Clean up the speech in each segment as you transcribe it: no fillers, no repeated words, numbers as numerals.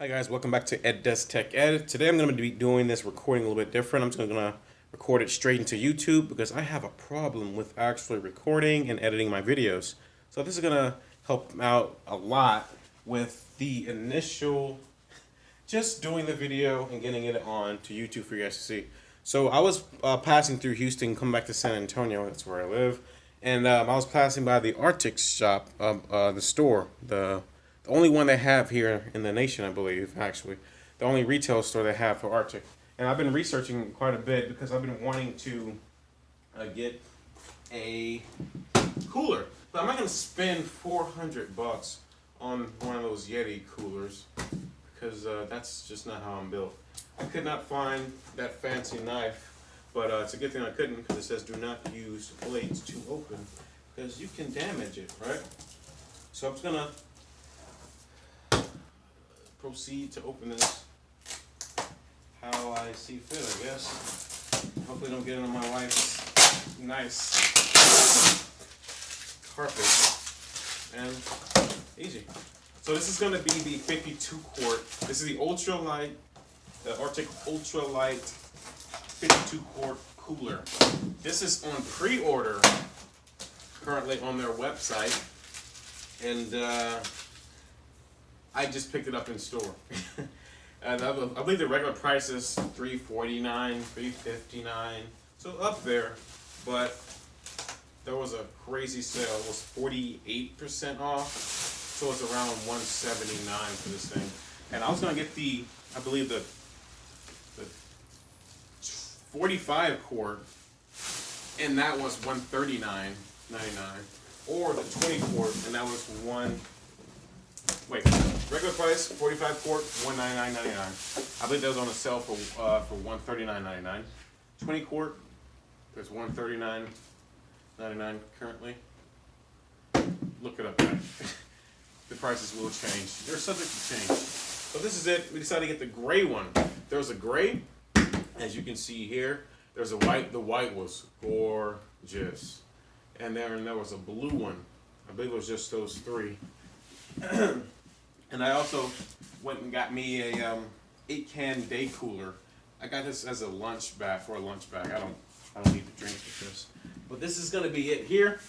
Hi guys, welcome back to EdDoesTechEd. Today I'm going to be doing this recording a little bit different. I'm just going to record it straight into YouTube because I have a problem with actually recording and editing my videos. So this is going to help out a lot with the initial, just doing the video and getting it on to YouTube for you guys to see. So I was passing through Houston, coming back to San Antonio, that's where I live, and I was passing by the RTIC shop, the store, the only one they have here in the nation, I believe, actually. The only retail store they have for RTIC. And I've been researching quite a bit because I've been wanting to get a cooler. But I'm not going to spend $400 on one of those Yeti coolers because that's just not how I'm built. I could not find that fancy knife, but it's a good thing I couldn't because it says do not use blades to open because you can damage it, right? So I'm just going to proceed to open this how I see fit, I guess. Hopefully don't get into my wife's nice carpet. And easy. So this is going to be the 52 quart. This is the ultralight, the RTIC ultralight 52 quart cooler. This is on pre-order currently on their website. And I just picked it up in store. And I believe the regular price is $349, $359, so up there. But there was a crazy sale. It was 48% off, so it's around $179 for this thing. And I was gonna get the, I believe the 45 quart, and that was $139.99, or the 20 quart, and that was regular price, 45 quart, $199.99. I believe that was on a sale for $139.99. 20 quart, there's $139.99 currently. Look it up, guys. The prices will change. They're subject to change. So this is it. We decided to get the gray one. There's a gray, as you can see here. There's a white. The white was gorgeous. And then there was a blue one. I believe it was just those three. And I also went and got me a 8-can day cooler. I got this as a lunch bag for a lunch bag. I don't need the drinks with this. But this is gonna be it here.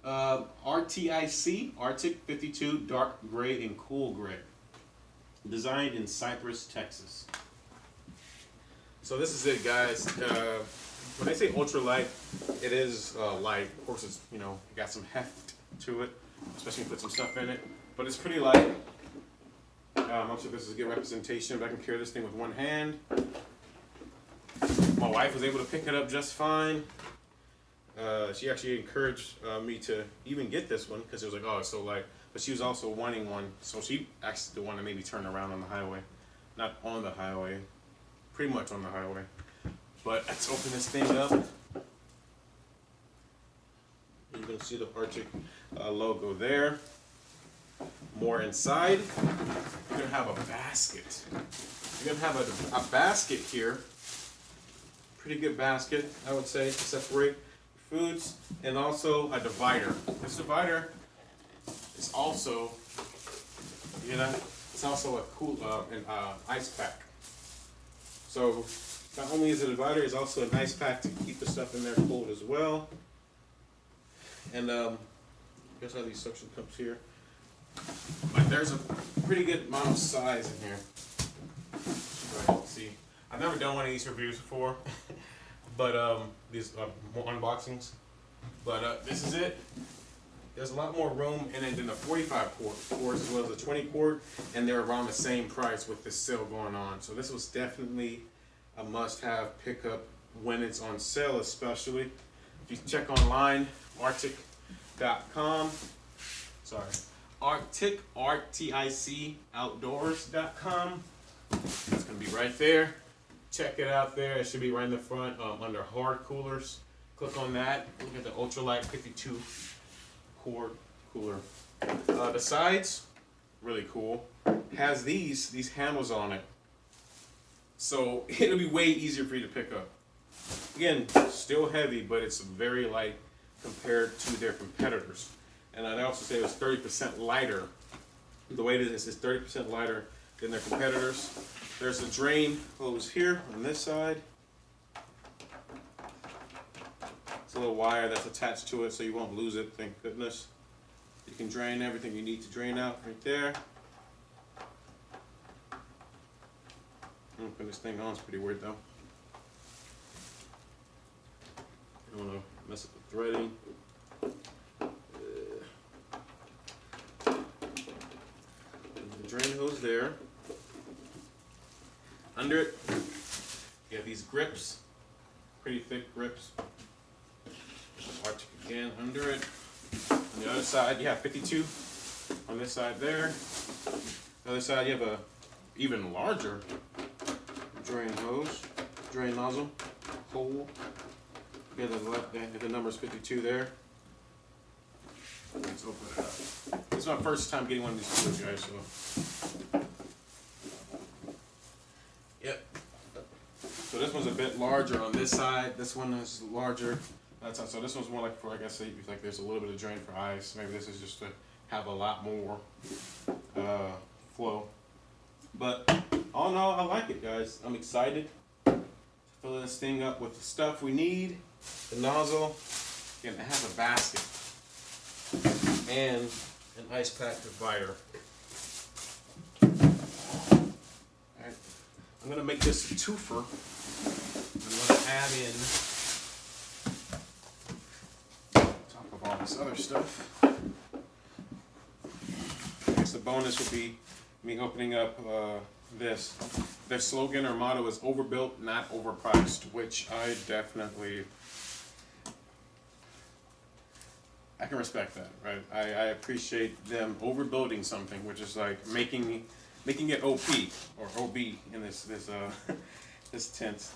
RTIC, RTIC 52 dark gray and cool gray. Designed in Cypress, Texas. So this is it, guys. When they say ultralight, it is light. Of course, it's got some heft to it, especially if you put some stuff in it. But it's pretty light. I'm sure this is a good representation, but I can carry this thing with one hand. My wife was able to pick it up just fine. She actually encouraged me to even get this one because it was like, oh, it's so light. But she was also wanting one, so she actually wanted to maybe turn around on the highway. Not on the highway, pretty much on the highway. But let's open this thing up. You can see the RTIC logo there. More inside. You're gonna have a basket. You're gonna have a basket here. Pretty good basket, I would say, to separate foods, and also a divider. This divider is also, it's also a cool ice pack. So not only is it a divider, it's also an ice pack to keep the stuff in there cold as well. And guess how these suction cups here. But there's a pretty good amount of size in here. Right, let's see. I've never done one of these reviews before, but these more unboxings. But this is it. There's a lot more room in it than the 45 quart, of course, as well as the 20 quart, and they're around the same price with this sale going on. So this was definitely a must-have pickup when it's on sale, especially. If you check online, RTIC.com. Sorry. RTIC, RTIC outdoors.com. It's going to be right there. Check it out there. It should be right in the front under hard coolers. Click on that. Look at the ultralight 52 quart cooler. The sides, really cool. Has these handles on it. So it'll be way easier for you to pick up. Again, still heavy, but it's very light compared to their competitors. And I'd also say it was 30% lighter The weight is 30% lighter than their competitors. There's a drain hose here on this side. It's a little wire that's attached to it so you won't lose it, thank goodness. You can drain everything you need to drain out right there. I'm gonna put this thing on, it's pretty weird though. I don't want to mess up the threading. The drain hose there. Under it, you have these grips, pretty thick grips. RTIC again under it. On the other side, you have 52 on this side there. The other side, you have a even larger drain hose, drain nozzle, hole. You got the number's 52 there. Let's open it up. This is my first time getting one of these tools, guys, so. Yep. So this one's a bit larger on this side. This one is larger. So this one's more like for, like I said, like there's a little bit of drain for ice. Maybe this is just to have a lot more flow. But all in all, I like it, guys. I'm excited to fill this thing up with the stuff we need. The nozzle, and I have a basket and an ice pack divider. Alright, I'm gonna make this a twofer. I'm gonna add in, on top of all this other stuff, I guess the bonus would be me opening up this. Their slogan or motto is overbuilt, not overpriced, which I definitely, I can respect that, right? I appreciate them overbuilding something, which is like making it OP or OB in this this sense.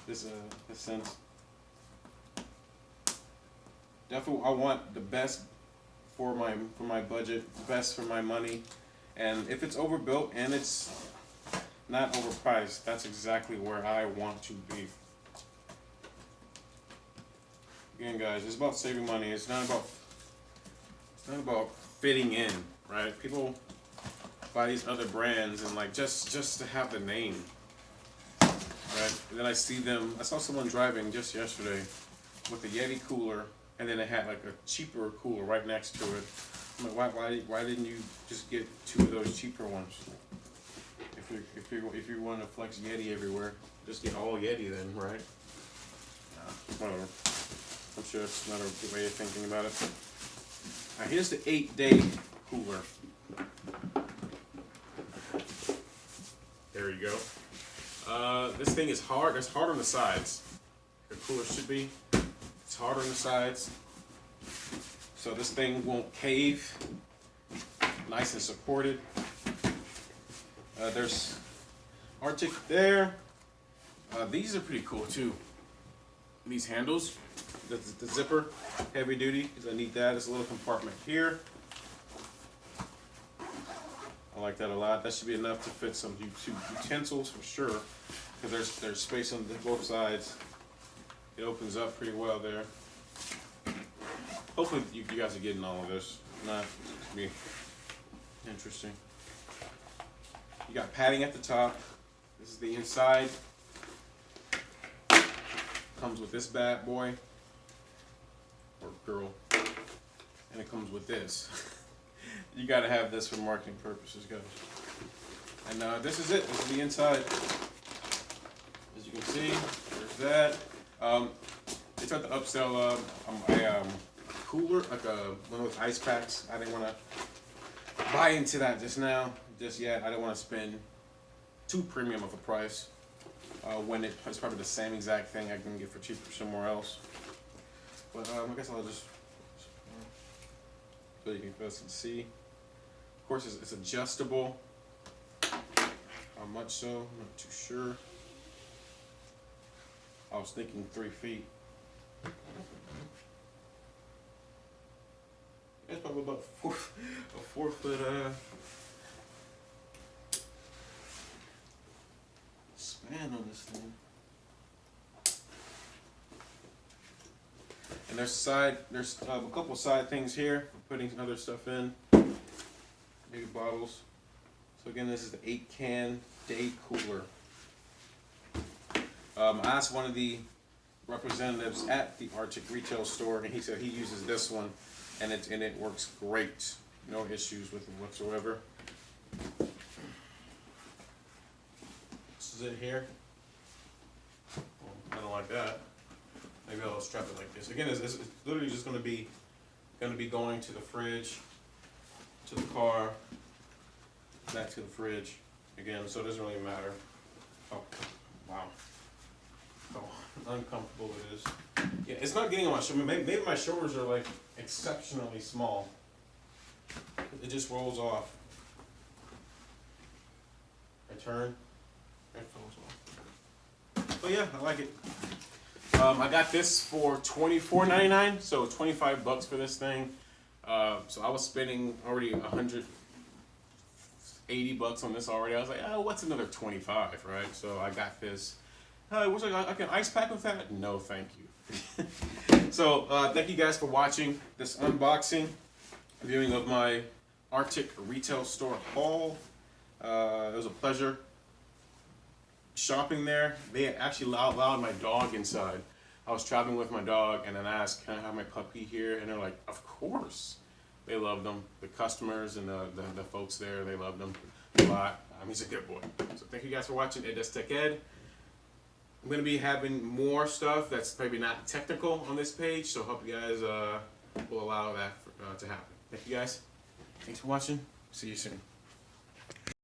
Definitely, I want the best for my budget, the best for my money, and if it's overbuilt and it's not overpriced, that's exactly where I want to be. Again, guys, it's about saving money. It's not about fitting in, right? People buy these other brands and like just to have the name, right? And then I saw someone driving just yesterday with a Yeti cooler, and then it had like a cheaper cooler right next to it. I'm like, why didn't you just get two of those cheaper ones? If you want to flex Yeti everywhere, just get all Yeti then, right? Whatever. I'm sure it's not a good way of thinking about it. Alright, here's the 8-day cooler. There you go. This thing is hard. It's hard on the sides. The cooler should be. It's hard on the sides. So this thing won't cave. Nice and supported. There's RTIC there. These are pretty cool too. These handles, the zipper, heavy duty, because I need that. There's a little compartment here. I like that a lot. That should be enough to fit some utensils for sure, because there's space on both sides. It opens up pretty well there. Hopefully you guys are getting all of this. Not to be interesting. You got padding at the top. This is the inside. Comes with this bad boy, or girl, and it comes with this. You gotta have this for marketing purposes, guys. And this is it. This is the inside. As you can see, there's that. They tried to upsell a cooler, like one of those ice packs. I didn't want to buy into that just yet. I didn't want to spend too premium of a price when it's probably the same exact thing I can get for cheaper somewhere else. But I guess I'll just so you guys can see. Of course, it's adjustable. How much so? I'm not too sure. I was thinking 3 feet. It's probably about a 4 foot span on this thing. And there's a couple side things here for putting other stuff in. Maybe bottles. So again, this is the 8-can day cooler. I asked one of the representatives at the RTIC retail store, and he said he uses this one, and it works great. No issues with it whatsoever. This is it here. Well, I don't like that. Maybe I'll strap it like this. Again, it's literally just going to be going to the fridge, to the car, back to the fridge. Again, so it doesn't really matter. Oh, wow. How uncomfortable it is. Yeah, it's not getting on my shoulder. Maybe my shoulders are like exceptionally small. It just rolls off. I turn, it falls off. But yeah, I like it. I got this for $24.99, so $25 for this thing. So I was spending already $180 on this already. I was like, oh, what's another 25, right? So I got this. Wish I can ice pack with that? No, thank you. So thank you guys for watching this unboxing, viewing of my RTIC retail store haul. It was a pleasure shopping there. They actually allowed my dog inside. I was traveling with my dog, and then I asked, can I have my puppy here? And they're like, of course. They loved him. The customers and the folks there, they loved him a lot. He's a good boy. So thank you guys for watching EdDoesTechEd. I'm going to be having more stuff that's maybe not technical on this page, so hope you guys will allow that to happen. Thank you guys. Thanks for watching. See you soon.